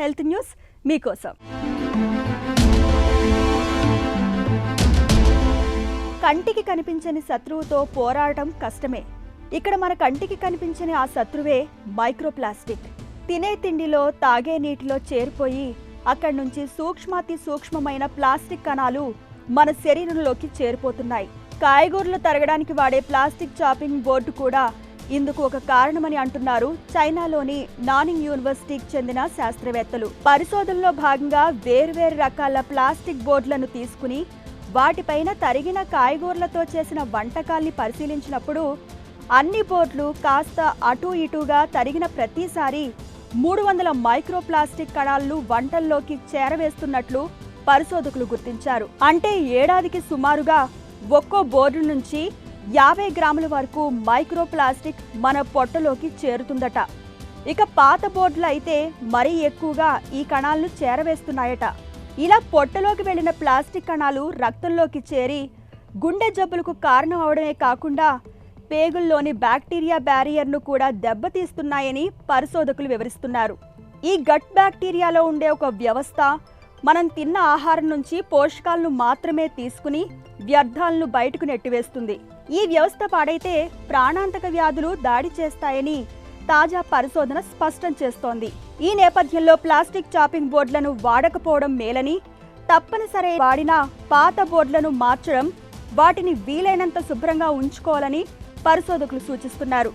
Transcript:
Health news మీకోసం. కంటికి కనిపించని శత్రువుతో పోరాడటం కష్టమే. ఇక్కడ మన కంటికి కనిపించని ఆ శత్రువే మైక్రోప్లాస్టిక్. తినే తిండిలో, తాగే నీటిలో చేరిపోయి అక్కడి నుంచి సూక్ష్మాతి సూక్ష్మమైన ప్లాస్టిక్ కణాలు మన శరీరంలోకి చేరిపోతున్నాయి. కాయగూరలు తరగడానికి వాడే ప్లాస్టిక్ చాపింగ్ బోర్డు కూడా ఇందుకు ఒక కారణమని అంటున్నారు చైనాలోని నానింగ్ యూనివర్సిటీకి చెందిన శాస్త్రవేత్తలు. పరిశోధనలో భాగంగా వేర్వేరు రకాల ప్లాస్టిక్ బోర్డులను తీసుకుని వాటిపైన తరిగిన కాయగూరలతో చేసిన వంటకాల్ని పరిశీలించినప్పుడు అన్ని బోర్డులు కాస్త అటూ ఇటూగా తరిగిన ప్రతిసారి 300 మైక్రోప్లాస్టిక్ కణాలను వంటల్లోకి చేరవేస్తున్నట్లు పరిశోధకులు గుర్తించారు. అంటే ఏడాదికి సుమారుగా ఒక్కో బోర్డు నుంచి 50 గ్రాముల వరకు మైక్రోప్లాస్టిక్ మన పొట్టలోకి చేరుతుందట. ఇక పాత బోర్డులు అయితే మరీ ఎక్కువగా ఈ కణాలను చేరవేస్తున్నాయట. ఇలా పొట్టలోకి వెళ్లిన ప్లాస్టిక్ కణాలు రక్తంలోకి చేరి గుండె జబ్బులకు కారణం అవడమే కాకుండా పేగుల్లోని బ్యాక్టీరియా బ్యారియర్ను కూడా దెబ్బతీస్తున్నాయని పరిశోధకులు వివరిస్తున్నారు. ఈ గట్ బ్యాక్టీరియాలో ఉండే ఒక వ్యవస్థ మనం తిన్న ఆహారం నుంచి పోషకాలను మాత్రమే తీసుకుని వ్యర్థాలను బయటకు నెట్టివేస్తుంది. ఈ వ్యవస్థ పాడైతే ప్రాణాంతక వ్యాధులు దాడి చేస్తాయని తాజా పరిశోధన స్పష్టం చేస్తోంది. ఈ నేపథ్యంలో ప్లాస్టిక్ చాపింగ్ బోర్డులను వాడకపోవడం మేలని, తప్పనిసరి వాడిన పాత బోర్డులను మార్చడం, వాటిని వీలైనంత శుభ్రంగా ఉంచుకోవాలని పరిశోధకులు సూచిస్తున్నారు.